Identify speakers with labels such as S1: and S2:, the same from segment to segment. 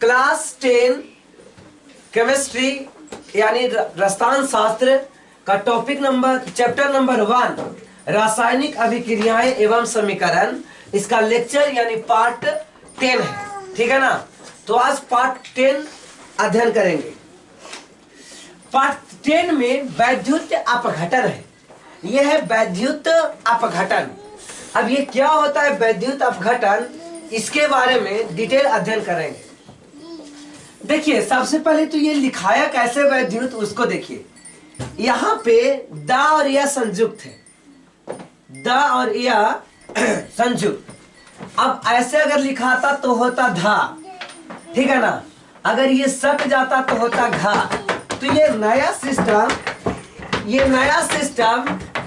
S1: Class 10 chemistry यानी रसायन शास्त्र का टॉपिक नंबर चैप्टर नंबर 1 रासायनिक अभिक्रियाएं एवं समीकरण, इसका लेक्चर यानी पार्ट 10 है। ठीक है ना। तो आज पार्ट 10 अध्ययन करेंगे। पार्ट 10 में वैद्युत अपघटन है। यह है वैद्युत अपघटन। अब ये क्या होता है वैद्युत अपघटन, इसके बारे में डिटेल अध्ययन करेंगे। देखिए सबसे पहले तो ये लिखाया कैसे वैद्युत, उसको देखिए। यहाँ पे दा और या संयुक्त है, दा और या संयुक्त। अब ऐसे अगर लिखाता तो होता धा, ठीक है ना। अगर ये सट जाता तो होता घा। तो ये नया सिस्टम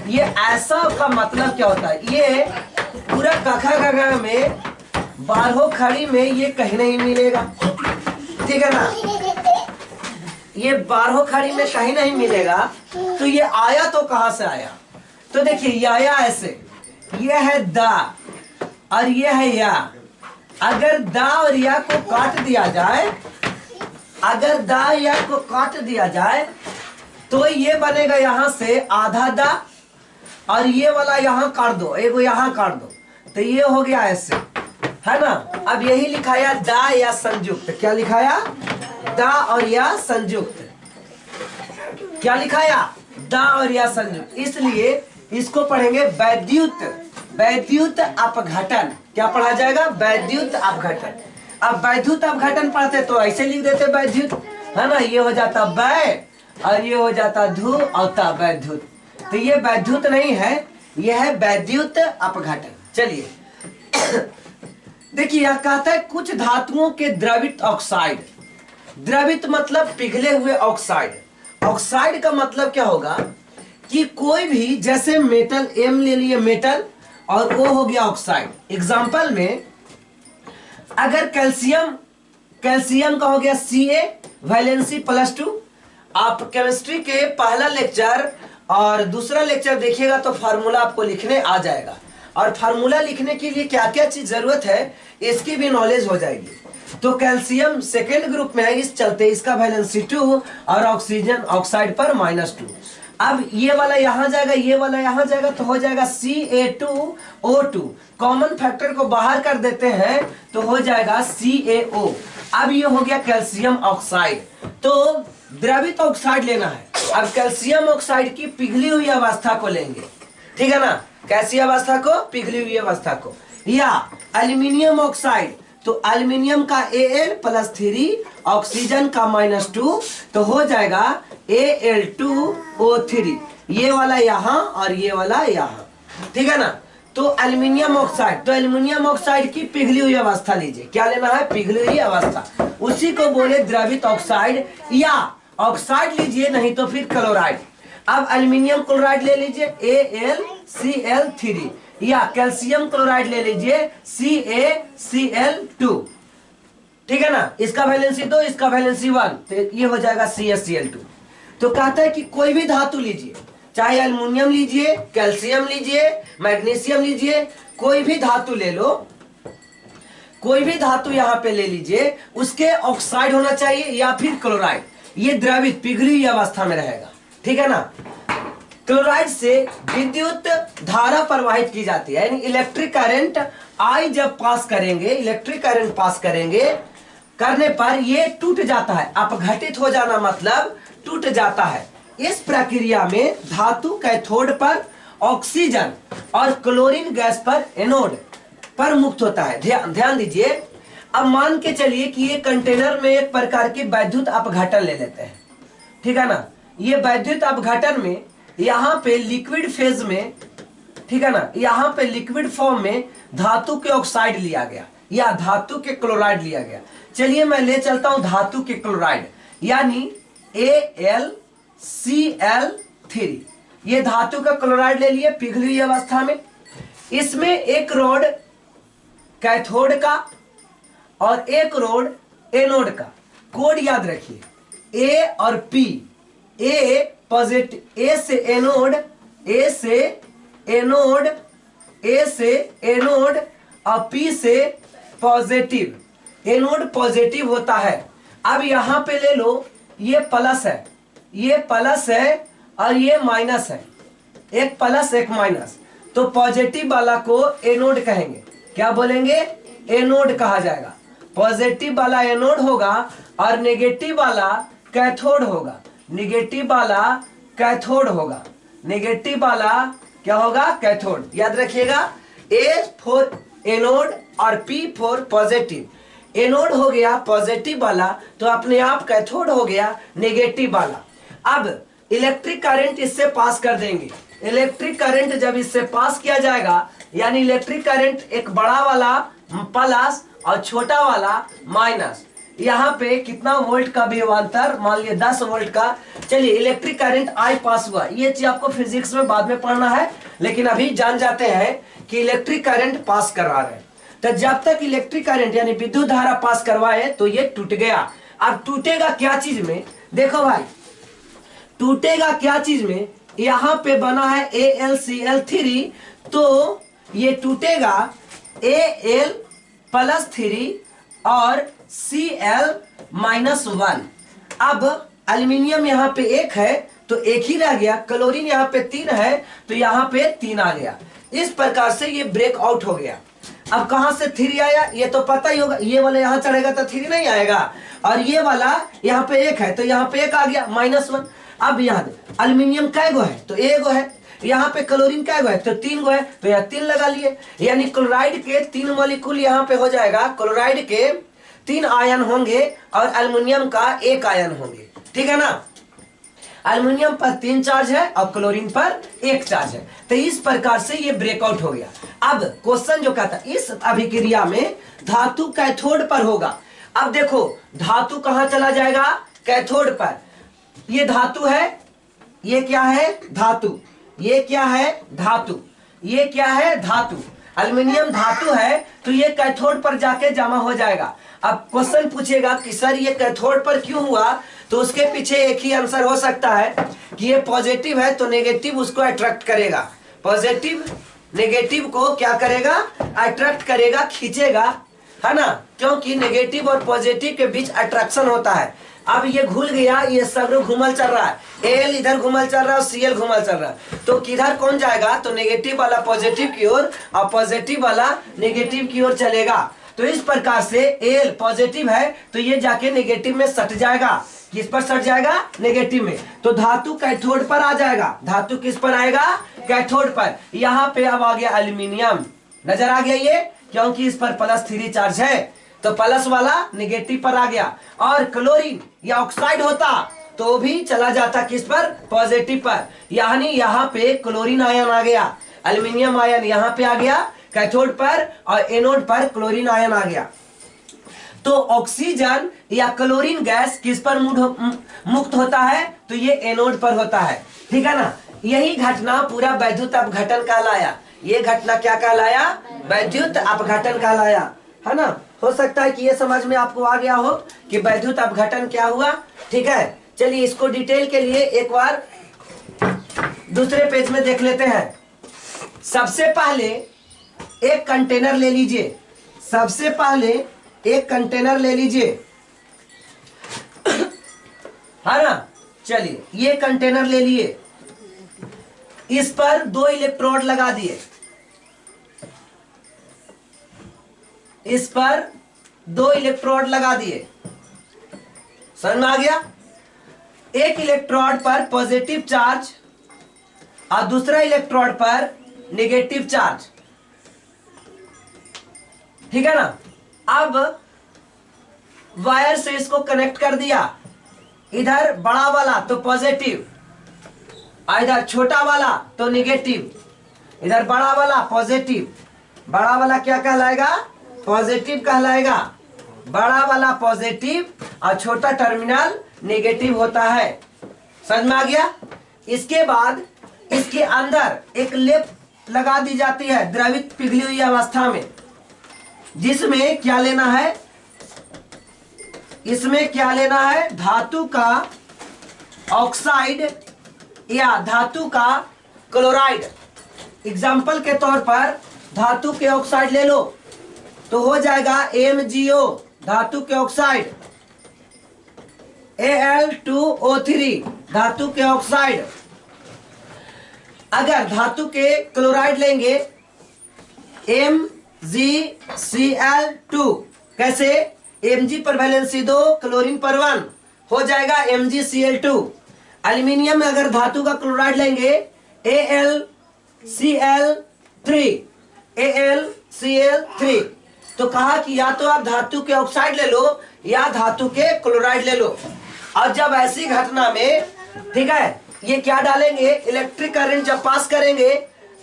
S1: ये ऐसा का मतलब क्या होता है, ये पूरा कखा गगा में 12 खड़ी में ये कहीं नहीं मिलेगा, ठीक है ना। ये 12 खड़ी में कहीं नहीं मिलेगा। तो ये आया तो कहां से आया, तो देखिए ये आया ऐसे, ये है दा और ये है या। अगर दा और या को काट दिया जाए, अगर दा या को काट दिया जाए तो ये बनेगा यहां से आधा दा और ये वाला यहां काट दो, एगो यहां काट दो, तो ये हो गया ऐसे, है ना। अब यही लिखाया दा या संयुक्त। क्या लिखाया? दा और या संयुक्त। क्या लिखाया? दा और या संयुक्त। इसलिए इसको पढ़ेंगे वैद्युत अपघटन। क्या पढ़ा जाएगा? वैद्युत अपघटन। अब वैद्युत अपघटन पढ़ते तो ऐसे लिख देते वैद्युत, है ना। ये हो जाता वै और ये हो जाता धु और ता वैद्युत। तो ये वैद्युत नहीं है, यह है वैद्युत अपघटन। चलिए देखिए यह कहता है कुछ धातुओं के द्रवित ऑक्साइड। द्रवित मतलब पिघले हुए ऑक्साइड। ऑक्साइड का मतलब क्या होगा कि कोई भी, जैसे मेटल, एम ले लिए मेटल और ओ हो गया ऑक्साइड। एग्जांपल में अगर कैल्शियम का हो गया Ca वैलेंसी +2। आप केमिस्ट्री के पहला लेक्चर और दूसरा लेक्चर देखिएगा तो फार्मूला आपको लिखने आ जाएगा, और फार्मूला लिखने के लिए क्या क्या चीज जरूरत है इसकी भी नॉलेज हो जाएगी। तो कैल्शियम सेकेंड ग्रुप में है, इस चलते इसका वैलेंसी 2 और ऑक्सीजन ऑक्साइड पर -2। अब ये वाला यहां जाएगा, ये वाला यहां जाएगा, तो हो जाएगा Ca2O2। कॉमन फैक्टर को बाहर कर देते हैं तो हो जाएगा CaO। अब ये हो गया कैल्शियम ऑक्साइड। तो द्रवित ऑक्साइड लेना है। अब कैल्शियम ऑक्साइड की पिघली हुई अवस्था को लेंगे, ठीक है ना। कैसी अवस्था को? पिघली हुई अवस्था को। या एल्यूमिनियम ऑक्साइड, तो एल्यूमिनियम का Al+3 ऑक्सीजन का -2, तो हो जाएगा Al2O3। ये वाला यहाँ और ये वाला यहाँ, ठीक है ना। तो एल्यूमिनियम ऑक्साइड, तो एल्यूमिनियम ऑक्साइड की पिघली हुई अवस्था लीजिए। क्या लेना है? पिघली हुई अवस्था। उसी को बोले द्रवित ऑक्साइड, या ऑक्साइड लीजिए, नहीं तो फिर क्लोराइड। अब एल्यूमिनियम क्लोराइड ले लीजिए AlCl3, या कैल्शियम क्लोराइड ले लीजिए CaCl2, ठीक है ना। इसका वैलेंसी 2, इसका वैलेंसी 1, तो ये हो जाएगा CaCl2। तो कहता है कि कोई भी धातु लीजिए, चाहे एल्युमिनियम लीजिए, कैल्शियम लीजिए, मैग्नीशियम लीजिए, कोई भी धातु ले लो, कोई भी धातु यहाँ पे ले लीजिए, उसके ऑक्साइड होना चाहिए या फिर क्लोराइड। ये द्रवित पिघली हुई अवस्था में रहेगा, ठीक है ना। क्लोराइड से विद्युत धारा प्रवाहित की जाती है, यानी इलेक्ट्रिक करंट आई जब पास करेंगे, इलेक्ट्रिक करंट पास करेंगे, करने पर ये टूट जाता है। अपघटित हो जाना मतलब टूट जाता है। इस प्रक्रिया में धातु कैथोड पर ऑक्सीजन और क्लोरीन गैस पर एनोड पर मुक्त होता है। ध्यान दीजिए। अब मान के चलिए कि ये कंटेनर में एक प्रकार की वैद्युत अपघटन ले लेते हैं, ठीक है ना। ये वैद्युत अपघटन में यहाँ पे लिक्विड फेज में, ठीक है ना, यहाँ पे लिक्विड फॉर्म में धातु के ऑक्साइड लिया गया या धातु के क्लोराइड लिया गया। चलिए मैं ले चलता हूं धातु के क्लोराइड, यानी AlCl3। ये धातु का क्लोराइड ले लिए पिघली हुई अवस्था में। इसमें एक रोड कैथोड का और एक रोड एनोड का। कोड याद रखिए, A और P। A पॉजिटिव, A से एनोड, A से एनोड, A से एनोड और P से पॉजिटिव। एनोड पॉजिटिव होता है। अब यहां पे ले लो, ये प्लस है, ये प्लस है और ये माइनस है, एक प्लस एक माइनस, तो पॉजिटिव वाला को एनोड कहेंगे। क्या बोलेंगे? एनोड कहा जाएगा। पॉजिटिव वाला एनोड होगा और नेगेटिव वाला कैथोड होगा। नेगेटिव वाला कैथोड होगा। नेगेटिव वाला क्या होगा? कैथोड। याद रखिएगा, ए फॉर एनोड और पी फॉर पॉजिटिव। एनोड हो गया पॉजिटिव वाला, तो अपने आप कैथोड हो गया नेगेटिव वाला। अब इलेक्ट्रिक करंट इससे पास कर देंगे। इलेक्ट्रिक करंट जब इससे पास किया जाएगा, यानी इलेक्ट्रिक करंट एक बड़ा वाला प्लस और छोटा वाला माइनस, यहाँ पे कितना वोल्ट का विभवांतर, मान लिया 10 वोल्ट का। चलिए, इलेक्ट्रिक करंट आई पास हुआ। ये चीज आपको फिजिक्स में बाद में पढ़ना है, लेकिन अभी जान जाते हैं कि इलेक्ट्रिक करंट पास करवा रहे हैं। तो जब तक इलेक्ट्रिक करंट यानी विद्युत धारा पास करवाए तो ये टूट गया। अब टूटेगा क्या चीज में? देखो भाई, टूटेगा क्या चीज में? यहां पे बना है AlCl3, तो ये टूटेगा Al+3 और Cl-1। अब एल्यूमिनियम यहाँ पे एक है तो एक ही रह गया, क्लोरीन यहाँ पे 3 है तो यहाँ पे 3 आ गया। इस प्रकार से ये ब्रेक आउट हो गया। अब कहां से 3 आया ये तो पता ही होगा, ये वाला यहाँ चढ़ेगा तो 3 नहीं आएगा, और ये वाला यहाँ पे 1 है तो यहाँ पे 1 आ गया, -1। अब यहाँ एल्यूमिनियम कै गो है? तो एगो है। यहाँ पे क्लोरीन कै गो है? तो 3 गो है, तो यहाँ 3 लगा लिए, यानी क्लोराइड के 3 मॉलिक्यूल यहाँ पे हो जाएगा। क्लोराइड के 3 आयन होंगे और एल्युमिनियम का 1 आयन होंगे। ठीक है ना? एल्युमिनियम पर 3 चार्ज है और क्लोरीन पर 1 चार्ज है। तो इस प्रकार से ये ब्रेकआउट हो गया। अब क्वेश्चन जो कहता है, इस अभिक्रिया में धातु कैथोड पर होगा। अब देखो, धातु कहां चला जाएगा? कैथोड पर। ये धातु है, ये क्या है? धातु। ये क्या है? धातु। ये क्या है? धातु। एल्युमिनियम धातु है तो ये कैथोड पर जाके जमा हो जाएगा। अब क्वेश्चन पूछेगा कि सर ये कैथोड पर क्यों हुआ, तो उसके पीछे एक ही आंसर हो सकता है कि ये पॉजिटिव है तो नेगेटिव उसको अट्रैक्ट करेगा। पॉजिटिव नेगेटिव को क्या करेगा? अट्रैक्ट करेगा, खींचेगा, है ना? क्योंकि नेगेटिव और पॉजिटिव के बीच अट्रैक्शन होता है। अब ये घुल गया, ये सब घुमल चल रहा है, Al इधर घुमल चल रहा है और Cl घुमल चल रहा है, तो किधर कौन जाएगा? तो नेगेटिव वाला पॉजिटिव की ओर और पॉजिटिव वाला नेगेटिव की ओर चलेगा। तो इस प्रकार से Al पॉजिटिव है तो ये जाके नेगेटिव में सट जाएगा। किस पर सट जाएगा? नेगेटिव में। तो धातु कैथोड पर आ जाएगा। धातु किस पर आएगा? कैथोड पर। यहाँ पे अब आ गया एल्यूमिनियम, नजर आ गया ये, क्योंकि इस पर +3 चार्ज है तो प्लस वाला नेगेटिव पर आ गया। और क्लोरीन या ऑक्साइड होता तो भी चला जाता किस पर? पॉजिटिव पर। यानी यहाँ पे क्लोरीन आयन आ गया, एल्यूमिनियम आयन यहाँ पे आ गया कैथोड पर, और एनोड पर क्लोरीन आयन आ गया। तो ऑक्सीजन या क्लोरीन गैस किस पर मुक्त होता है? तो ये एनोड पर होता है। ठीक है ना? यही घटना पूरा वैद्युत अपघटन कहलाया। ये घटना क्या कहलाया? वैद्युत अपघटन कहलाया, है ना? हो सकता है कि ये समझ में आपको आ गया हो कि वैद्युत अपघटन क्या हुआ। ठीक है, चलिए इसको डिटेल के लिए एक बार दूसरे पेज में देख लेते हैं। सबसे पहले एक कंटेनर ले लीजिए। सबसे पहले एक कंटेनर ले लीजिए, है ना? चलिए ये कंटेनर ले लिए, इस पर 2 इलेक्ट्रोड लगा दिए, इस पर 2 इलेक्ट्रोड लगा दिए। समझ में आ गया? एक इलेक्ट्रोड पर पॉजिटिव चार्ज और दूसरा इलेक्ट्रोड पर नेगेटिव चार्ज। ठीक है ना? अब वायर से इसको कनेक्ट कर दिया, इधर बड़ा वाला तो पॉजिटिव और इधर छोटा वाला तो नेगेटिव। इधर बड़ा वाला पॉजिटिव, बड़ा वाला क्या कहलाएगा? पॉजिटिव कहलाएगा। बड़ा वाला पॉजिटिव और छोटा टर्मिनल नेगेटिव होता है। समझ में आ गया? इसके बाद इसके अंदर एक लेप लगा दी जाती है द्रवित पिघली हुई अवस्था में, जिसमें क्या लेना है? इसमें क्या लेना है? धातु का ऑक्साइड या धातु का क्लोराइड। एग्जाम्पल के तौर पर धातु के ऑक्साइड ले लो तो हो जाएगा MgO, धातु के ऑक्साइड, Al2O3 धातु के ऑक्साइड। अगर धातु के क्लोराइड लेंगे MgCl2, कैसे? Mg पर वैलेंसी 2, क्लोरीन पर 1 हो जाएगा MgCl2। एल्यूमिनियम में अगर धातु का क्लोराइड लेंगे AlCl3 तो कहा कि या तो आप धातु के ऑक्साइड ले लो या धातु के क्लोराइड ले लो। और जब ऐसी घटना में, ठीक है, ये क्या डालेंगे, इलेक्ट्रिक करंट जब पास करेंगे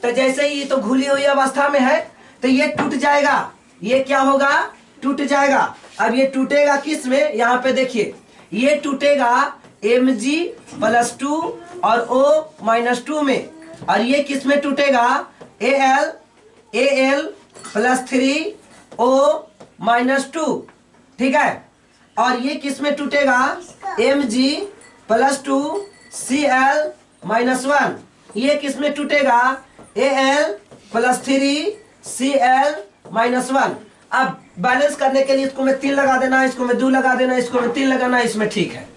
S1: तो जैसे ही तो घुली हुई अवस्था में है तो ये टूट जाएगा। ये क्या होगा? टूट जाएगा। अब ये टूटेगा किस में? यहाँ पे देखिए, ये टूटेगा Mg+2 और O-2 में। और ये किस में टूटेगा? Al+3O-2, ठीक है। और ये किस में टूटेगा? Mg+2Cl-1। ये किस में टूटेगा? Al+3Cl-1। अब बैलेंस करने के लिए इसको मैं 3 लगा देना, इसको मैं 2 लगा देना, इसको मैं 3 लगाना, इसमें ठीक है।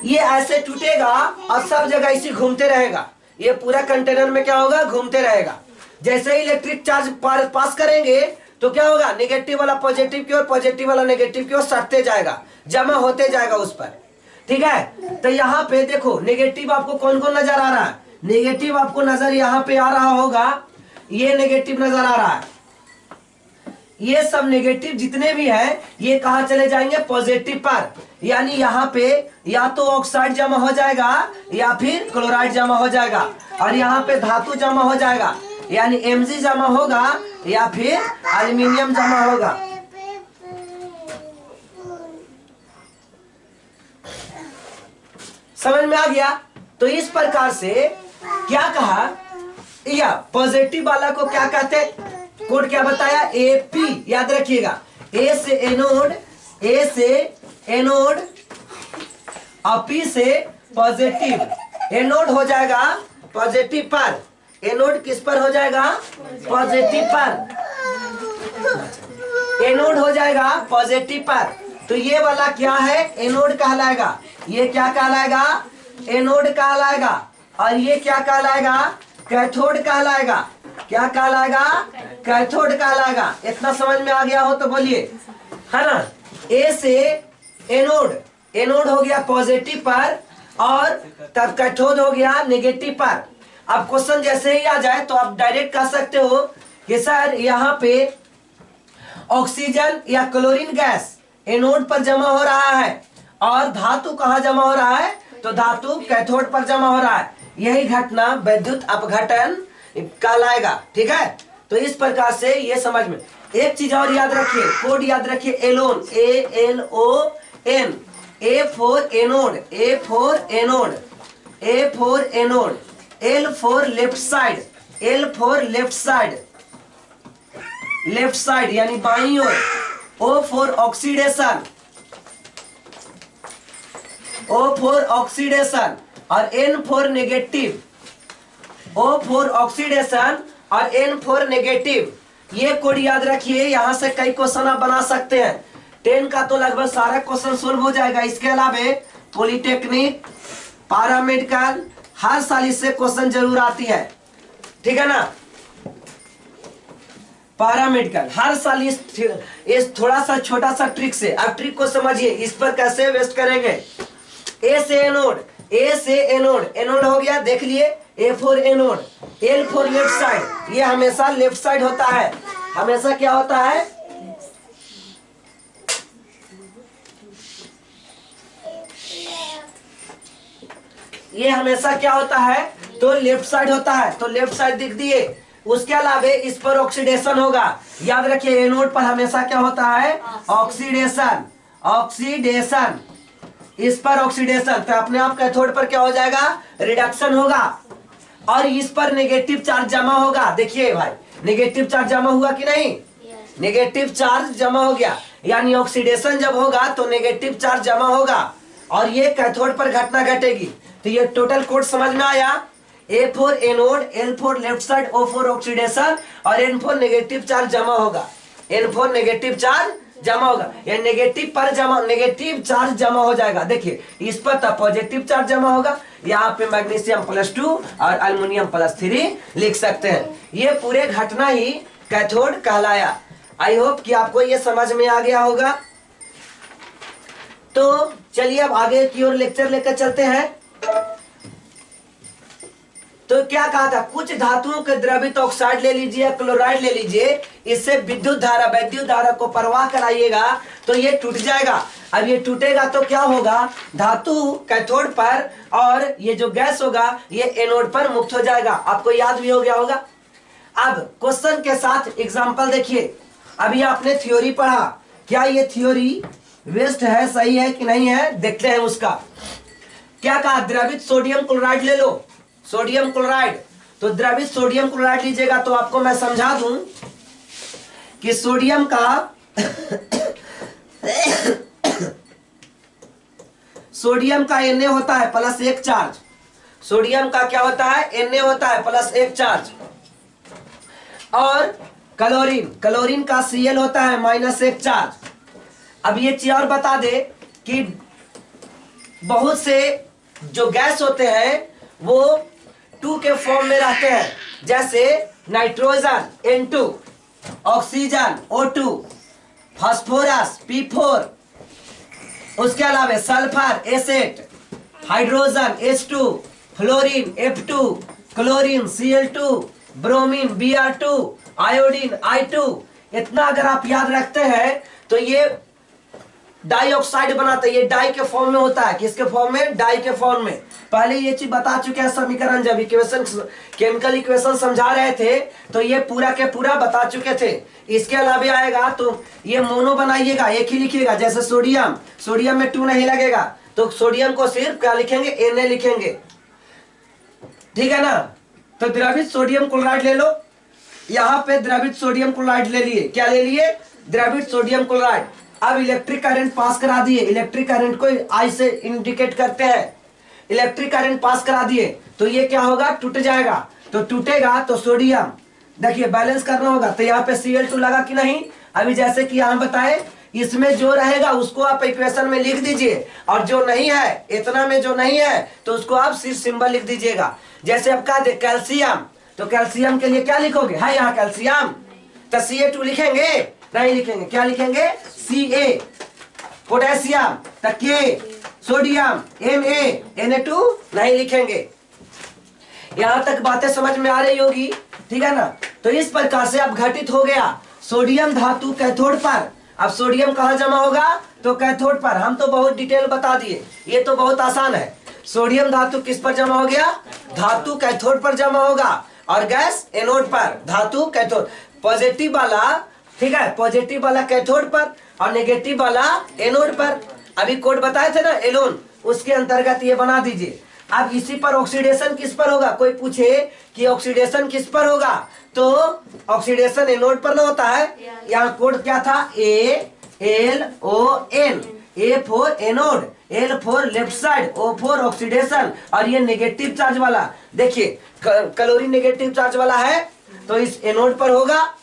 S1: ये ऐसे टूटेगा और सब जगह इसी घूमते रहेगा। ये पूरा कंटेनर में क्या होगा? घूमते रहेगा। जैसे ही इलेक्ट्रिक चार्ज पास करेंगे तो क्या होगा? नेगेटिव वाला पॉजिटिव की ओर, पॉजिटिव वाला नेगेटिव की ओर सटते जाएगा, जमा होते जाएगा उस पर, ठीक है। तो यहाँ पे देखो नेगेटिव आपको कौन कौन नजर आ रहा है? नेगेटिव आपको नजर यहाँ पे आ रहा होगा, ये नेगेटिव नजर आ रहा है। ये सब नेगेटिव जितने भी हैं ये कहाँ चले जाएंगे? पॉजिटिव पर। यानी यहाँ पे या तो ऑक्साइड जमा हो जाएगा या फिर क्लोराइड जमा हो जाएगा, और यहाँ पे धातु जमा हो जाएगा, यानी Mg जमा होगा या फिर एल्यूमिनियम जमा होगा। समझ में आ गया? तो इस प्रकार से क्या कहा, या पॉजिटिव वाला को क्या कहते हैं? कोड क्या बताया? AP, याद रखिएगा। A से एनोड और P से पॉजिटिव। एनोड हो जाएगा पॉजिटिव पर। एनोड किस पर हो जाएगा? पॉजिटिव पर। एनोड हो जाएगा पॉजिटिव पर। तो ये वाला क्या है? एनोड कहलाएगा। ये क्या कहलाएगा? एनोड कहलाएगा। और ये क्या कहलाएगा? कैथोड कहलाएगा। क्या कहलाएगा? कैथोड कहलाएगा। इतना समझ में आ गया हो तो बोलिए, है ना। ए से एनोड, एनोड हो गया पॉजिटिव पर और तब कैथोड हो गया नेगेटिव पर। अब क्वेश्चन जैसे ही आ जाए तो आप डायरेक्ट कह सकते हो कि सर यहाँ पे ऑक्सीजन या क्लोरीन गैस एनोड पर जमा हो रहा है और धातु कहाँ जमा हो रहा है? तो धातु कैथोड पर जमा हो रहा है। यही घटना विद्युत अपघटन कहलाएगा, ठीक है। तो इस प्रकार से ये समझ में। एक चीज और याद रखिए, कोड याद रखिए, alone, ALON, A for anode, A for anode, A for anode, L for left side, L for left side, left side यानी बाईं ओर, O for oxidation, O for oxidation और N for negative, O for oxidation और N for negative. ये code याद रखिए। यहाँ से कई क्वेश्चन आप बना सकते हैं। 10 का तो लगभग सारा क्वेश्चन सोल्व हो जाएगा। इसके अलावा पॉलिटेक्निक, पैरामेडिकल, हर साल इससे क्वेश्चन जरूर आती है, ठीक है ना। पैरामेडिकल हर साल इस थोड़ा सा छोटा सा ट्रिक से, अब ट्रिक को समझिए, इस पर कैसे वेस्ट करेंगे। ए से एनोड, ए से एनोड, एनोड हो गया, देख लिए। ए for anode, L for left side, ये हमेशा लेफ्ट साइड होता है। हमेशा क्या होता है? ये हमेशा क्या होता है? तो लेफ्ट साइड होता है। तो लेफ्ट साइड दिख दिए। उसके अलावा इस पर ऑक्सीडेशन होगा। याद रखिए एनोड पर हमेशा क्या होता है? Oxidation, oxidation. इस पर ऑक्सीडेशन, तो अपने आप कैथोड पर क्या हो जाएगा? रिडक्शन होगा। और इस पर नेगेटिव चार्ज जमा होगा। देखिए भाई, नेगेटिव चार्ज जमा हुआ कि नहीं? नेगेटिव चार्ज जमा हो गया, यानी ऑक्सीडेशन जब होगा तो नेगेटिव चार्ज जमा होगा और ये कैथोड पर घटना घटेगी। तो ये टोटल कोड समझ में आया। A for anode, L for left side, O for oxidation और एन फॉर नेगेटिव चार्ज जमा होगा। एन फॉर नेगेटिव चार्ज जमा होगा, या नेगेटिव पर जमा, नेगेटिव चार्ज जमा हो जाएगा। देखिए इस पर तब पॉजिटिव चार्ज जमा होगा, यहाँ पे मैग्नीशियम +2 और एल्युमिनियम +3 लिख सकते हैं। ये पूरे घटना ही कैथोड कहलाया। आई होप कि आपको ये समझ में आ गया होगा। तो चलिए अब आगे की ओर लेक्चर लेकर चलते हैं। तो क्या कहा था, कुछ धातुओं के द्रवित ऑक्साइड ले लीजिए, क्लोराइड ले लीजिए, इससे वैद्युत धारा को प्रवाह कराइएगा तो ये टूट जाएगा। अब ये टूटेगा तो क्या होगा, धातु कैथोड पर और ये जो गैस होगा ये एनोड पर मुक्त हो जाएगा। आपको याद भी हो गया होगा। अब क्वेश्चन के साथ एग्जांपल देखिए। अभी आपने थ्योरी पढ़ा, क्या ये थ्योरी वेस्ट है, सही है कि नहीं है, देखते हैं उसका। क्या कहा, द्रवित सोडियम क्लोराइड ले लो, सोडियम क्लोराइड। तो द्रवित सोडियम क्लोराइड लीजिएगा तो आपको मैं समझा दूं कि सोडियम का सोडियम का Na होता है +1 चार्ज। सोडियम का क्या होता है, Na होता है +1 चार्ज। और क्लोरीन का Cl होता है -1 चार्ज। अब ये चीज और बता दे कि बहुत से जो गैस होते हैं वो 2 के फॉर्म में रहते हैं, जैसे nitrogen N2, oxygen O2, phosphorus P4, उसके अलावा sulphur S8, hydrogen H2, fluorine F2, chlorine Cl2, bromine Br2, iodine I2। इतना अगर आप याद रखते हैं तो ये डाइऑक्साइड बनाता है। ये डाई के फॉर्म में होता है, किसके फॉर्म में, डाई के फॉर्म में। पहले ये चीज बता चुके हैं समीकरण, जब इक्वेशन केमिकल इक्वेशन समझा रहे थे तो ये पूरा के पूरा बता चुके थे। इसके अलावा आएगा तो ये मोनो बनाइएगा, एक ही लिखिएगा, जैसे सोडियम, सोडियम में 2 नहीं लगेगा तो सोडियम को सिर्फ क्या लिखेंगे, Na लिखेंगे, ठीक है ना। तो द्रवित सोडियम क्लोराइड ले लो, यहाँ पे द्रवित सोडियम क्लोराइड ले लिए, क्या ले लिए, द्रवित सोडियम क्लोराइड। अब इलेक्ट्रिक करंट पास करा दिए, इलेक्ट्रिक करंट को आई से इंडिकेट करते हैं, इलेक्ट्रिक करंट पास करा दिए तो ये क्या होगा, टूट जाएगा। तो टूटेगा तो सोडियम, देखिए बैलेंस करना होगा, तो यहाँ पे Cl2 लगा कि नहीं। अभी जैसे कि यहाँ बताए, इसमें जो रहेगा उसको आप इक्वेशन में लिख दीजिए, और जो नहीं है, इतना में जो नहीं है तो उसको आप सिर्फ सिंबल लिख दीजिएगा। जैसे अब कहा दे कैल्शियम, तो कैल्शियम के लिए क्या लिखोगे, है यहाँ कैल्शियम, तो Ca2 लिखेंगे, नहीं लिखेंगे, क्या लिखेंगे, Ca। पोटेशियम तो K, सोडियम Na2 नहीं लिखेंगे। यहां तक बातें समझ में आ रही होगी, ठीक है ना। तो इस प्रकार से अब घटित हो गया सोडियम धातु कैथोड पर। अब सोडियम कहाँ जमा होगा, तो कैथोड पर। हम तो बहुत डिटेल बता दिए, ये तो बहुत आसान है। सोडियम धातु किस पर जमा हो गया, धातु कैथोड पर जमा होगा, और गैस एनोड पर, धातु कैथोड। पॉजिटिव वाला, ठीक है, पॉजिटिव वाला कैथोड पर और नेगेटिव वाला एनोड पर। अभी कोड बताए थे ना एलोन, उसके अंतर्गत ये बना दीजिए। अब इसी पर ऑक्सीडेशन किस पर होगा, कोई पूछे कि ऑक्सीडेशन किस पर होगा, तो ऑक्सीडेशन एनोड पर ना होता है। यहाँ कोड क्या था, ALON, A for anode, L for left side, O for oxidation, और ये नेगेटिव चार्ज वाला। देखिए क्लोरीन नेगेटिव चार्ज वाला है तो इस एनोड पर होगा,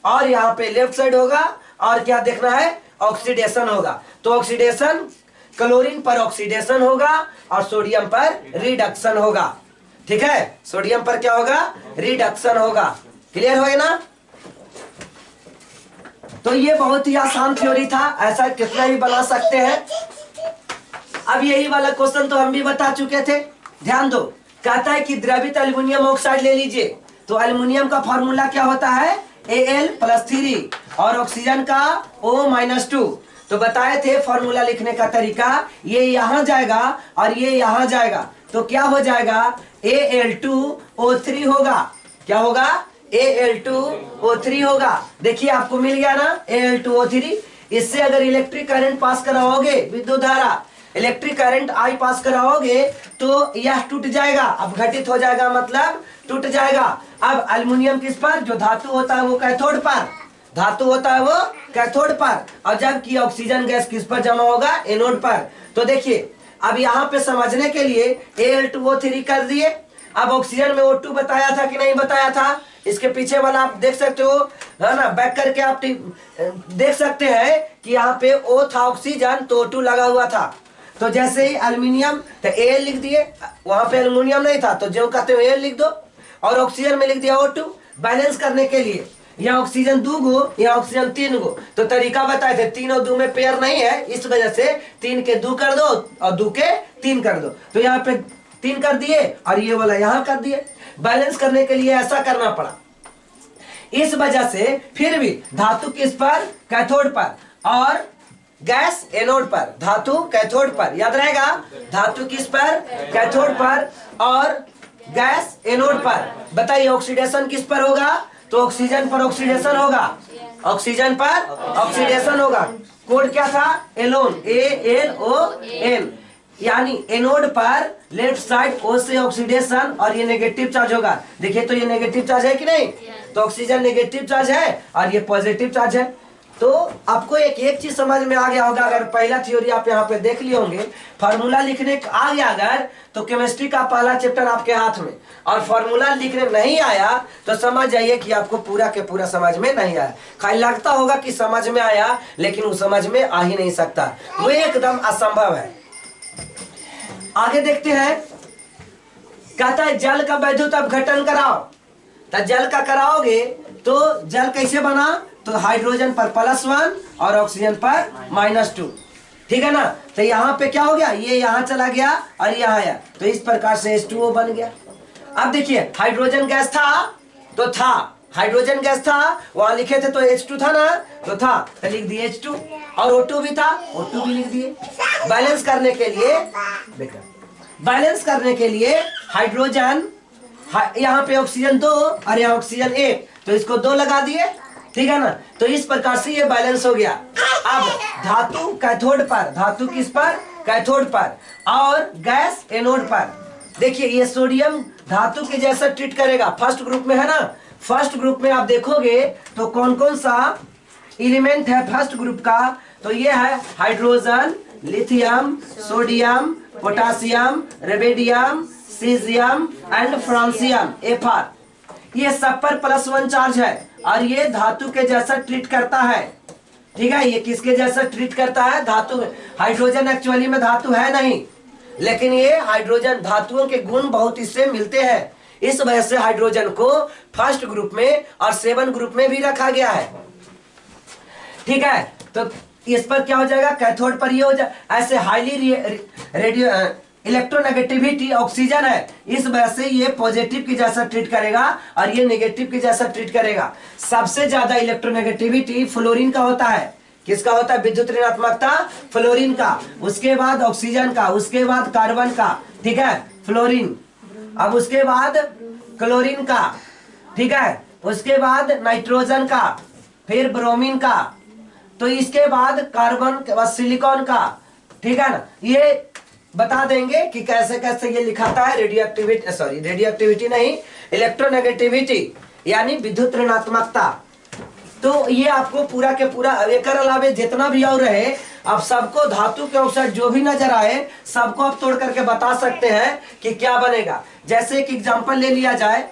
S1: और यहाँ पे लेफ्ट साइड होगा, और क्या देखना है, ऑक्सीडेशन होगा। तो ऑक्सीडेशन, क्लोरीन पर ऑक्सीडेशन होगा और सोडियम पर रिडक्शन होगा, ठीक है। सोडियम पर क्या होगा, रिडक्शन होगा। क्लियर हो ना। तो ये बहुत ही आसान थ्योरी था, ऐसा कितना भी बना सकते हैं। अब यही वाला क्वेश्चन तो हम भी बता चुके थे, ध्यान दो। कहता है कि द्रवित एल्युमिनियम ऑक्साइड ले लीजिए, तो एल्युमिनियम का फॉर्मूला क्या होता है, Al+3, और ऑक्सीजन का O-2। तो बताए थे फॉर्मूला लिखने का तरीका, ये यहां जाएगा और ये यहां जाएगा, तो क्या हो जाएगा, Al2O3 होगा। क्या होगा, Al2O3 होगा। देखिए आपको मिल गया ना Al2O3। इससे अगर इलेक्ट्रिक करंट पास कराओगे, विद्युत धारा, इलेक्ट्रिक करंट I पास कराओगे तो यह टूट जाएगा। अब घटित हो जाएगा मतलब टूट जाएगा। अब एल्युमिनियम किस पर, जो धातु होता है वो कैथोड पर, धातु होता है वो कैथोड पर, और जबकि ऑक्सीजन गैस किस पर जमा होगा, एनोड पर। तो देखिए अब यहाँ पे समझने के लिए Al2O3 कर दिए। अब ऑक्सीजन में O2 बताया था कि नहीं बताया था, इसके पीछे वाला आप देख सकते हो, है ना, बैक करके आप देख सकते हैं कि यहाँ पे O था ऑक्सीजन तो O2 लगा हुआ था, तो जैसे ही एल्यूमिनियम तो Al लिख दिए, वहां पे एल्यूमिनियम नहीं था तो जो कहते हैं Al लिख दो, और ऑक्सीजन में लिख दिया O2। बैलेंस करने के लिए यहाँ ऑक्सीजन 2 गो, यहाँ ऑक्सीजन 3 गो, तो तरीका बताए थे 3 और 2 में पेयर नहीं है, इस वजह से 3 के 2 कर दो और 2 के 3 कर दो, तो यहाँ पे 3 कर दिए और ये वाला यहाँ कर दिए। बैलेंस करने के लिए ऐसा करना पड़ा। इस वजह से फिर भी धातु किस पर, कैथोड पर, और गैस एनोड पर। धातु कैथोड पर, याद रहेगा, धातु किस पर, कैथोड पर, और गैस एनोड पर। बताइए ऑक्सीडेशन किस पर होगा, तो ऑक्सीजन पर ऑक्सीडेशन होगा, ऑक्सीजन पर ऑक्सीडेशन होगा। कोड क्या था, एलोन, ALON, यानी एनोड पर लेफ्ट साइड O से ऑक्सीडेशन और ये नेगेटिव चार्ज होगा। देखिए तो ये नेगेटिव चार्ज है कि नहीं, तो ऑक्सीजन नेगेटिव चार्ज है और ये पॉजिटिव चार्ज है। तो आपको एक चीज समझ में आ गया होगा, अगर पहला थ्योरी आप यहाँ पे देख लिए होंगे, फार्मूला लिखने आ गया अगर, तो केमिस्ट्री का पहला चैप्टर आपके हाथ में, और फार्मूला लिखने नहीं आया तो समझ जाइए कि आपको पूरा के पूरा समझ में नहीं आया। खाली लगता होगा कि समझ में आया, लेकिन वो समझ में आ ही नहीं सकता, वो एकदम असंभव है। आगे देखते हैं, कहता है जल का वैद्युत अपघटन कराओ। तो जल का कराओगे तो जल कैसे बना, तो हाइड्रोजन पर +1 और ऑक्सीजन पर -2, ठीक है ना। तो यहाँ पे क्या हो गया, ये यहाँ चला गया और यहाँ आया, तो इस प्रकार से H2O बन गया। अब देखिए हाइड्रोजन गैस था तो था, हाइड्रोजन गैस था, वहां लिखे थे तो H2 था ना, तो था, तो लिख दिए H2, और O2 भी था, O2 भी लिख दिए। बैलेंस करने के लिए, बैलेंस करने के लिए हाइड्रोजन, यहाँ पे ऑक्सीजन 2 और यहाँ ऑक्सीजन 1, तो इसको 2 लगा दिए, ठीक है ना। तो इस प्रकार से ये बैलेंस हो गया। अब धातु कैथोड पर, धातु किस पर, कैथोड पर, और गैस एनोड पर। देखिए ये सोडियम धातु के जैसा ट्रीट करेगा, फर्स्ट ग्रुप में है ना। फर्स्ट ग्रुप में आप देखोगे तो कौन कौन सा एलिमेंट है फर्स्ट ग्रुप का, तो ये है hydrogen, lithium, sodium, potassium, rubidium, caesium and francium, Fr। ये सब पर +1 चार्ज है और ये धातु के जैसा ट्रीट करता है, ठीक है। ये किसके जैसा ट्रीट करता है, धातु। हाइड्रोजन एक्चुअली में धातु है नहीं, लेकिन ये हाइड्रोजन, धातुओं के गुण बहुत इससे मिलते हैं, इस वजह से हाइड्रोजन को फर्स्ट ग्रुप में और 7 ग्रुप में भी रखा गया है, ठीक है। तो इस पर क्या हो जाएगा, कैथोड पर ये हो जाए, ऐसे हाईली रेडियो इलेक्ट्रोनेगेटिविटी ऑक्सीजन है, इस वजह से ये पॉजिटिव की जैसा ट्रीट करेगा और ये नेगेटिव की जैसा ट्रीट करेगा। सबसे ज्यादा इलेक्ट्रोनेगेटिविटी फ्लोरीन का होता है। किसका होता है, विद्युत ऋणात्मकता फ्लोरीन का, उसके बाद ऑक्सीजन का, उसके बाद कार्बन का, ठीक है, फ्लोरीन, अब उसके बाद क्लोरीन का, ठीक है, उसके बाद नाइट्रोजन का, फिर ब्रोमीन का, तो इसके बाद कार्बन के बाद सिलिकॉन का, ठीक है ना। ये बता देंगे कि कैसे कैसे ये लिखाता है, radio activity, sorry radio activity नहीं, इलेक्ट्रोनेगेटिविटी यानी विद्युत ऋणात्मकता। तो ये आपको पूरा के पूरा, एक अलावे जितना भी और रहे, आप सबको धातु के ऑक्साइड जो भी नजर आए सबको आप तोड़ करके बता सकते हैं कि क्या बनेगा। जैसे एक एग्जांपल ले लिया जाए,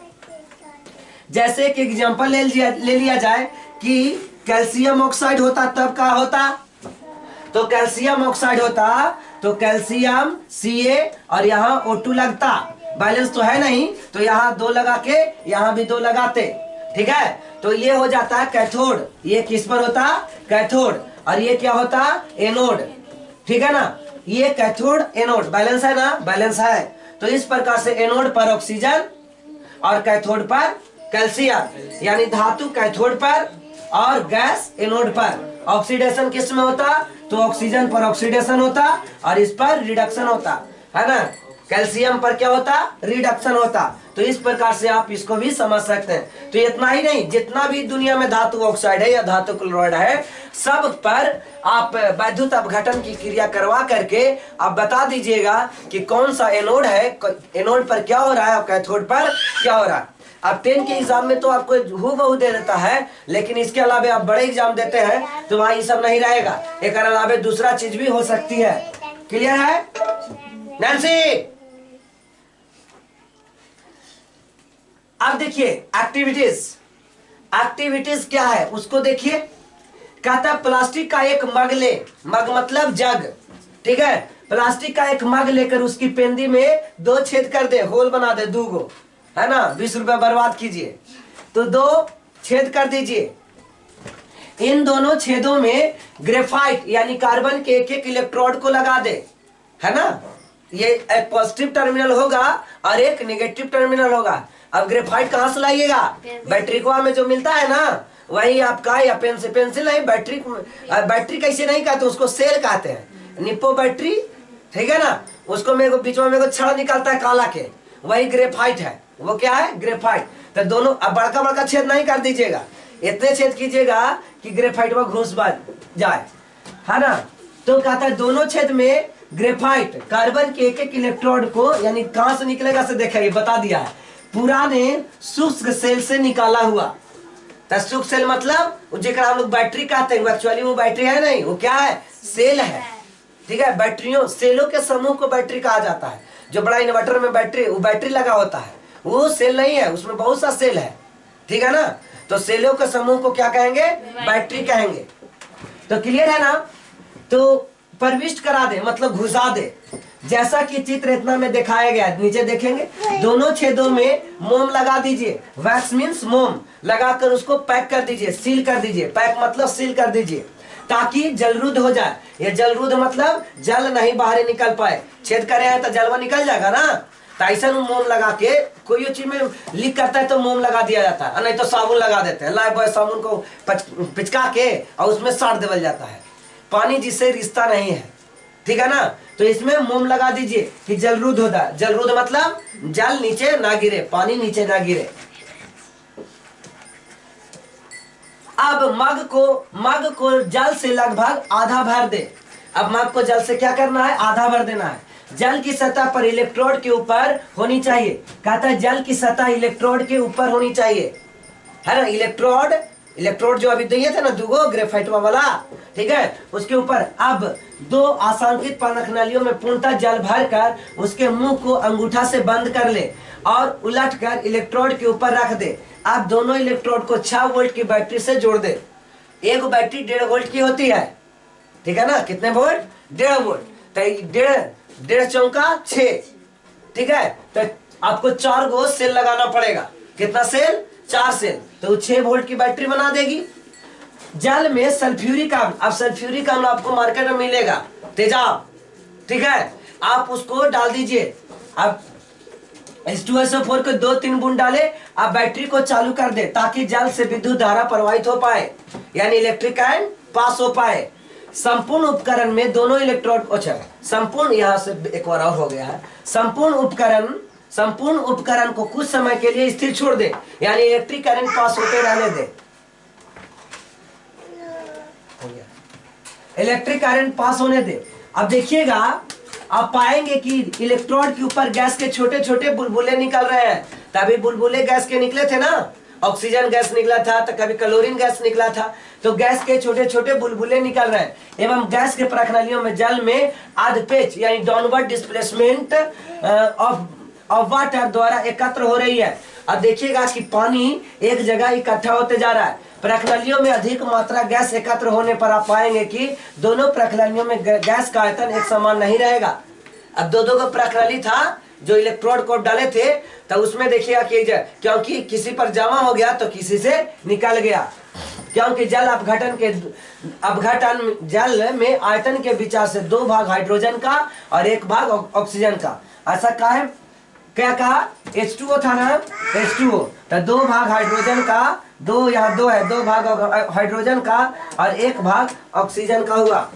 S1: जैसे एक एग्जांपल ले लिया जाए कि कैल्शियम ऑक्साइड होता तब क्या होता, तो कैल्शियम ऑक्साइड होता तो कैल्शियम Ca और यहाँ O2 लगता, बैलेंस तो है नहीं, तो यहाँ 2 लगा के यहाँ भी 2 लगाते, ठीक है। तो ये हो जाता है कैथोड, ये किस पर होता, कैथोड, और ये क्या होता, एनोड, ठीक है ना। ये कैथोड एनोड बैलेंस है ना, बैलेंस है। तो इस प्रकार से एनोड पर ऑक्सीजन और कैथोड पर कैल्शियम, यानी धातु कैथोड पर और गैस एनोड पर। ऑक्सीडेशन किस में होता, तो ऑक्सीजन पर ऑक्सीडेशन होता और इस पर रिडक्शन होता है ना। कैल्शियम पर क्या होता, रिडक्शन होता। तो इस प्रकार से आप इसको भी समझ सकते हैं। तो इतना ही नहीं, जितना भी दुनिया में धातु ऑक्साइड है या धातु क्लोराइड है, सब पर आप वैद्युत अपघटन की क्रिया करवा करके आप बता दीजिएगा कि कौन सा एनोड है, एनोड पर क्या हो रहा है और कैथोड पर क्या हो रहा है। अब 10 के एग्जाम में तो आपको हूबहू दे देता है, लेकिन इसके अलावे आप बड़े एग्जाम देते हैं तो वहां ये सब नहीं रहेगा, एक अलावे दूसरा चीज भी हो सकती है। क्लियर है नैन्सी? अब देखिए एक्टिविटीज, एक्टिविटीज क्या है उसको देखिए। कहता है प्लास्टिक का एक मग ले, मग मतलब जग, ठीक है, प्लास्टिक का एक मग लेकर उसकी पेंदी में 2 छेद कर दे, होल बना दे 2 गो, है ना, 20 रुपए बर्बाद कीजिए, तो 2 छेद कर दीजिए। इन दोनों छेदों में ग्रेफाइट यानी कार्बन के एक इलेक्ट्रोड को लगा दे, है ना, ये एक पॉजिटिव टर्मिनल होगा और एक नेगेटिव टर्मिनल होगा। अब ग्रेफाइट कहाँ से लाइएगा, बैटरी को में जो मिलता है ना वही आपका, या पेंसिल नहीं, बैटरी कैसे नहीं कहते उसको, सेल कहते हैं, निप्पो बैटरी, ठीक है ना, उसको मेरे को बीच में मेरे को छड़ निकलता है काला के, वही ग्रेफाइट है, वो क्या है ग्रेफाइट। तो दोनों, अब बड़का बड़का छेद नहीं कर दीजिएगा, इतने छेद कीजिएगा कि ग्रेफाइट में घुस जाए, है ना। तो कहता है दोनों छेद में ग्रेफाइट कार्बन के एक इलेक्ट्रोड को, यानी कहां से निकलेगा से देखिए बता दिया है, पुराने शुष्क सेल से निकाला हुआ। तो शुष्क सेल मतलब जेकरा हम लोग बैटरी कहते हैं, एक्चुअली वो बैटरी है नहीं, वो क्या है, सेल है, ठीक है। बैटरियों, सेलों के समूह को बैटरी कहा जाता है। जो बड़ा इन्वर्टर में बैटरी, वो बैटरी लगा होता है, वो सेल नहीं है, उसमें बहुत सा सेल है, ठीक है ना। तो सेलों के समूह को क्या कहेंगे, बैटरी कहेंगे। तो क्लियर है ना। तो प्रविष्ट करा दे मतलब घुसा दे, जैसा कि चित्र इतना में दिखाया गया, नीचे देखेंगे, दोनों छेदों में मोम लगा दीजिए, वैक्स मीन्स मोम, लगाकर उसको पैक कर दीजिए, सील कर दीजिए, पैक मतलब सील कर दीजिए, ताकि जलरुद्ध हो जाए। ये जलरुद्ध मतलब जल नहीं बाहर निकल पाए, छेद करे हैं तो जलवा निकल जाएगा ना, तो ऐसा मोम लगा के, कोई चीज में लीक करता है तो मोम लगा दिया जाता है, नहीं तो साबुन लगा देते हैं, लाइफ बॉय साबुन को पिचका के और उसमें साड़ देवल जाता है, पानी जिससे रिश्ता नहीं है, ठीक है ना। तो इसमें मोम लगा दीजिए कि जलरुद्ध होता है, जलरुद्ध मतलब जल नीचे ना गिरे, पानी नीचे ना गिरे। अब मग को जल से लगभग आधा भर दे। अब मग को जल से क्या करना है, आधा भर देना है। जल की सतह पर इलेक्ट्रोड के ऊपर होनी चाहिए, कहता है जल की सतह इलेक्ट्रोड के ऊपर होनी चाहिए, है ना। इलेक्ट्रोड जो अभी दिए थे ना 2 ग्रेफाइट वाला, ठीक है, उसके ऊपर अब 2 आसांकित पनख नलियों में पूर्णतः जल भरकर उसके मुंह को अंगूठा से बंद कर ले और उलटकर इलेक्ट्रोड के ऊपर रख दे। अब दोनों इलेक्ट्रोड को 6 वोल्ट की बैटरी से जोड़ दे। एक बैटरी 1.5 वोल्ट की होती है, ठीक है ना, कितने वोल्ट, 1.5 वोल्ट, तो 1.5 चौका 6, ठीक है। तो आपको 4 गो सेल लगाना पड़ेगा, कितना सेल, 4 सेल, तो 6 वोल्ट की बैटरी बना देगी। जल में सल्फ्यूरिक अम्ल, अब सल्फ्यूरिक अम्ल आपको मार्केट में मिलेगा, तेजाब, ठीक है, आप उसको डाल दीजिए। अब H2SO4 को 2-3 बूंद डाले, अब बैटरी को चालू कर दे ताकि जल से विद्युत धारा प्रवाहित हो पाए, यानी इलेक्ट्रिक करंट पास हो पाए। संपूर्ण उपकरण में दोनों इलेक्ट्रोड, अच्छा संपूर्ण, यहाँ से एक बार और हो गया है, संपूर्ण उपकरण को कुछ समय के लिए स्थिर छोड़ दे, यानी इलेक्ट्रिक करंट पास होते रहने दे, इलेक्ट्रिक करंट पास होने दे। अब देखिएगा, आप पाएंगे कि इलेक्ट्रोड के ऊपर गैस के छोटे छोटे बुलबुले निकल रहे हैं। तभी बुलबुले गैस के निकले थे ना, ऑक्सीजन गैस निकला था, तो कभी क्लोरीन गैस निकला था, तो गैस के छोटे छोटे बुलबुले निकल रहे हैं। एवं गैस के प्रखनलियों में जल में अधपेच यानी डाउनवर्ड डिस्प्लेसमेंट ऑफ वाटर द्वारा एकत्र हो रही है। अब देखिएगा कि पानी एक जगह इकट्ठा होते जा रहा है। प्रखनलियों में अधिक मात्रा गैस एकत्र होने पर आप पाएंगे कि दोनों प्रखनलियों में गैस का आयतन एक समान नहीं रहेगा। अब 2-2 का प्रखनली था जो इलेक्ट्रोड को डाले थे, तो उसमें देखिएगा कि क्योंकि किसी पर जमा हो गया तो किसी से निकल गया, क्योंकि अपघटन जल में आयतन के विचार से 2 भाग हाइड्रोजन का और 1 भाग ऑक्सीजन का। ऐसा कहा, क्या कहा, H2O था ना, H2O, तो 2 भाग हाइड्रोजन का, 2 यहाँ 2 है, 2 भाग हाइड्रोजन का और 1 भाग ऑक्सीजन का हुआ,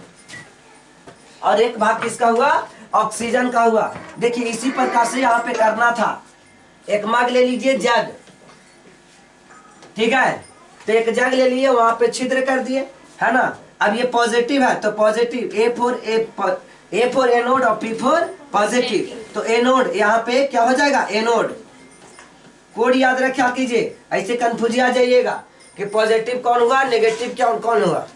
S1: और 1 भाग किसका हुआ, ऑक्सीजन का हुआ। देखिए इसी प्रकार से यहाँ पे करना था। एक मग ले लीजिए, जग, ठीक है, तो एक जग ले लिए, वहां पे छिद्र कर दिए, है ना। अब ये पॉजिटिव है तो पॉजिटिव, A फॉर एनोड और P फॉर पॉजिटिव, तो एनोड यहाँ पे क्या हो जाएगा, एनोड। कोड याद रखा कीजिए, ऐसे कंफ्यूज आ जाइएगा कि पॉजिटिव कौन हुआ, नेगेटिव कौन हुआ,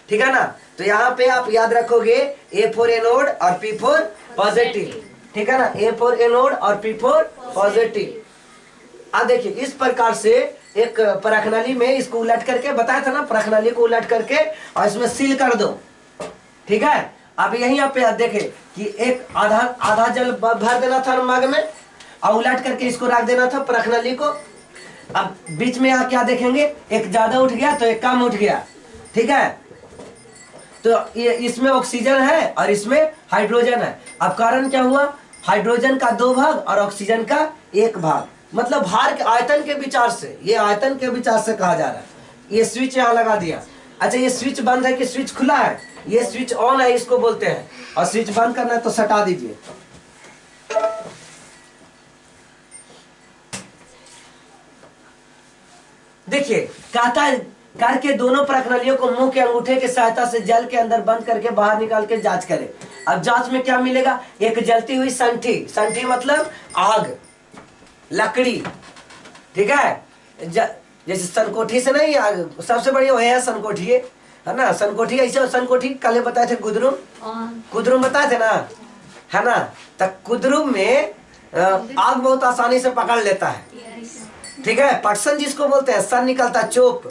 S1: ठीक है ना। तो यहाँ पे आप याद रखोगे A फॉर एनोड और P फॉर पॉजिटिव, ठीक है ना, A फॉर एनोड और P फॉर पॉजिटिव। अब देखिए इस प्रकार से एक परखनली में इसको उलट करके बताया था ना, परखनली को उलट करके और इसमें सील कर दो। ठीक है, अब यहीं पे देखे कि एक आधा आधा जल भर देना था मग में और उलट करके इसको रख देना था परखनली को। अब बीच में यहाँ क्या देखेंगे, एक ज्यादा उठ गया तो एक कम उठ गया। ठीक है, तो ये इसमें ऑक्सीजन है और इसमें हाइड्रोजन है। अब कारण क्या हुआ, हाइड्रोजन का 2 भाग और ऑक्सीजन का 1 भाग, मतलब भार के आयतन के विचार से, ये आयतन के विचार से कहा जा रहा है। ये स्विच यहाँ लगा दिया। अच्छा, ये स्विच बंद है कि स्विच खुला है? ये स्विच ऑन है, इसको बोलते हैं। और स्विच बंद करना है तो सटा दीजिए। देखिए, कहता है करके दोनों प्रणालियों को मुंह के अंगूठे की सहायता से जल के अंदर बंद करके बाहर निकाल के जांच करें। अब जांच में क्या मिलेगा, एक जलती हुई संठी, संठी मतलब आग, लकड़ी। ठीक है, जैसे सनकोठी से नहीं, आग सबसे बढ़िया वही है सनकोठी, है ना। सनकोठी ऐसे, सनकोठी कल बताए थे, कुदरुम, कुदरुम बताए थे ना, है ना। तो कुदरुम में आग बहुत आसानी से पकड़ लेता है। ठीक है, पटसन जिसको बोलते हैं, सन निकलता चोप।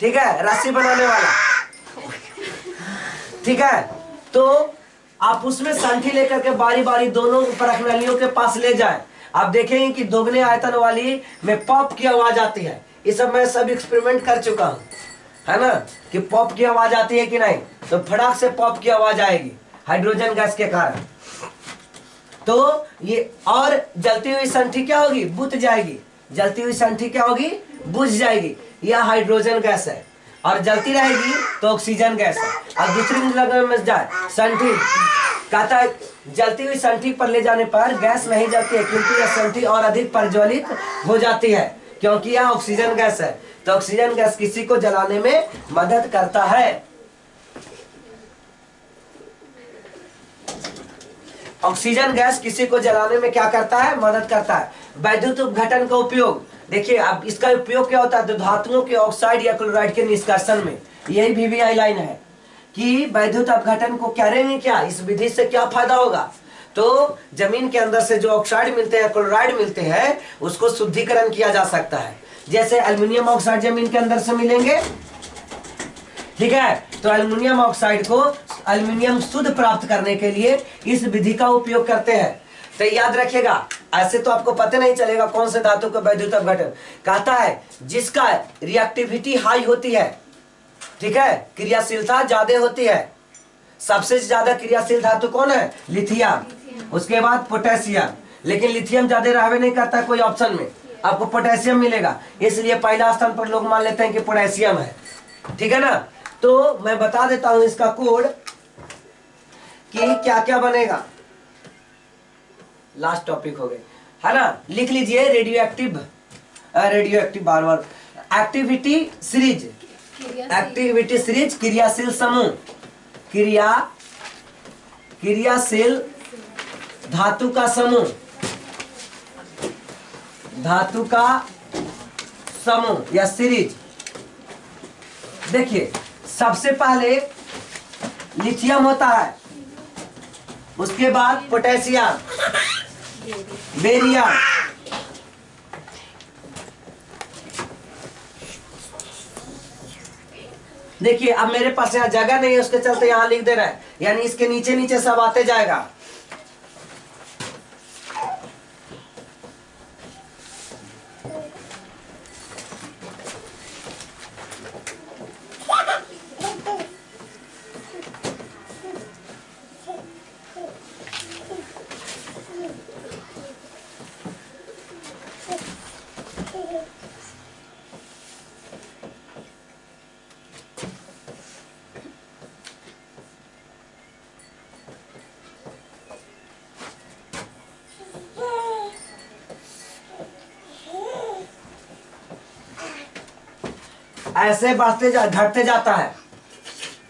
S1: ठीक है, रस्सी बनाने वाला। ठीक है, तो आप उसमें संठी लेकर के बारी बारी दोनों परखनलियों के पास ले जाएं। आप देखेंगे कि दोगुने आयतन वाली में पॉप की आवाज आती है। ये सब मैं सब एक्सपेरिमेंट कर चुका हूं, है ना, कि पॉप की आवाज आती है कि नहीं। तो फटाक से पॉप की आवाज आएगी हाइड्रोजन गैस के कारण। तो ये और जलती हुई संठी क्या होगी, बुझ जाएगी। जलती हुई संठी क्या होगी, बुझ जाएगी। यह हाइड्रोजन गैस है। और जलती रहेगी तो ऑक्सीजन गैस है। अब दूसरी जगह में जाए, संठी कहता है जलती हुई संठी पर ले जाने पर गैस नहीं जलती है, क्योंकि यह संठी और अधिक प्रज्वलित हो जाती है, क्योंकि यह ऑक्सीजन गैस है। तो ऑक्सीजन गैस किसी को जलाने में मदद करता है। ऑक्सीजन गैस किसी को जलाने में क्या करता है, मदद करता है। वैद्युत उपघटन का उपयोग, देखिए अब इसका उपयोग क्या होता है, तो धातुओं के ऑक्साइड या क्लोराइड के निष्कर्षण में। यही VVI लाइन है कि वैद्युत अपघटन को करेंगे क्या, इस विधि से क्या फायदा होगा। तो जमीन के अंदर से जो ऑक्साइड मिलते हैं, क्लोराइड मिलते हैं, उसको शुद्धिकरण किया जा सकता है। जैसे एल्युमिनियम ऑक्साइड जमीन के अंदर से मिलेंगे। ठीक है, तो एल्युमिनियम ऑक्साइड को एल्युमिनियम शुद्ध प्राप्त करने के लिए इस विधि का उपयोग करते हैं। तो याद रखिएगा, ऐसे तो आपको पता नहीं चलेगा कौन से धातु का वैद्युत अपघटन। कहता है जिसका रिएक्टिविटी हाई होती है, ठीक है, क्रियाशीलता ज्यादा होती है। सबसे ज्यादा क्रियाशील धातु कौन है, लिथियम। उसके बाद पोटेशियम, लेकिन लिथियम ज्यादा रहने नहीं करता कोई ऑप्शन में, आपको पोटेशियम मिलेगा, इसलिए पहला स्थान पर लोग मान लेते हैं कि पोटेशियम है। ठीक है ना। तो मैं बता देता हूं इसका कोड कि क्या क्या बनेगा। लास्ट टॉपिक हो गए, है ना, लिख लीजिए। रेडियो एक्टिव बार बार एक्टिविटी सीरीज, एक्टिविटी सीरीज क्रियाशील समूह, क्रियाशील धातु का समूह, धातु का समूह या सीरीज। देखिए सबसे पहले लिथियम होता है, उसके बाद पोटेशियम, बेरियम, देखिए अब मेरे पास यहाँ जगह नहीं है, उसके चलते यहाँ लिख दे रहा है, यानी इसके नीचे नीचे सब आते जाएगा। ऐसे बढ़ते घटते जाता है।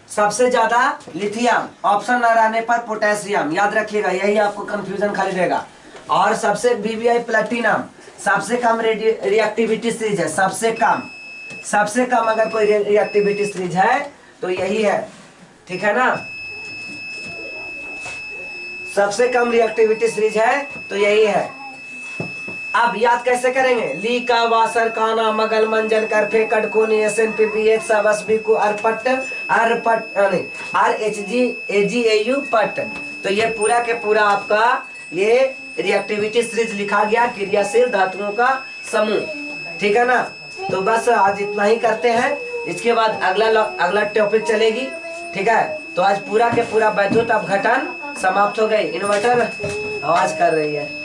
S1: सबसे ज्यादा लिथियम, ऑप्शन न रहने पर पोटेशियम, याद रखिएगा, यही आपको कंफ्यूजन खाली देगा। और सबसे VVI प्लेटिनम, सबसे कम रिएक्टिविटी सीरीज है, सबसे कम अगर कोई रिएक्टिविटी सीरीज है तो यही है। ठीक है ना, सबसे कम रिएक्टिविटी सीरीज है तो यही है। अब याद कैसे करेंगे? ली का वासर काना मगल मंजन करफे कटकोनी एसएन पी बी एच सबस बी को अरपट अरपट नहीं R H G A G A U पट। तो ये पूरा के पूरा आपका ये रिएक्टिविटी सीरीज लिखा गया, क्रियाशील धातुओं का समूह। ठीक है ना? तो बस आज इतना ही करते हैं, इसके बाद अगला टॉपिक चलेगी। ठीक है? तो आज पूरा के पूरा वैद्युत अपघटन समाप्त हो गई। इन्वर्टर आवाज कर रही है।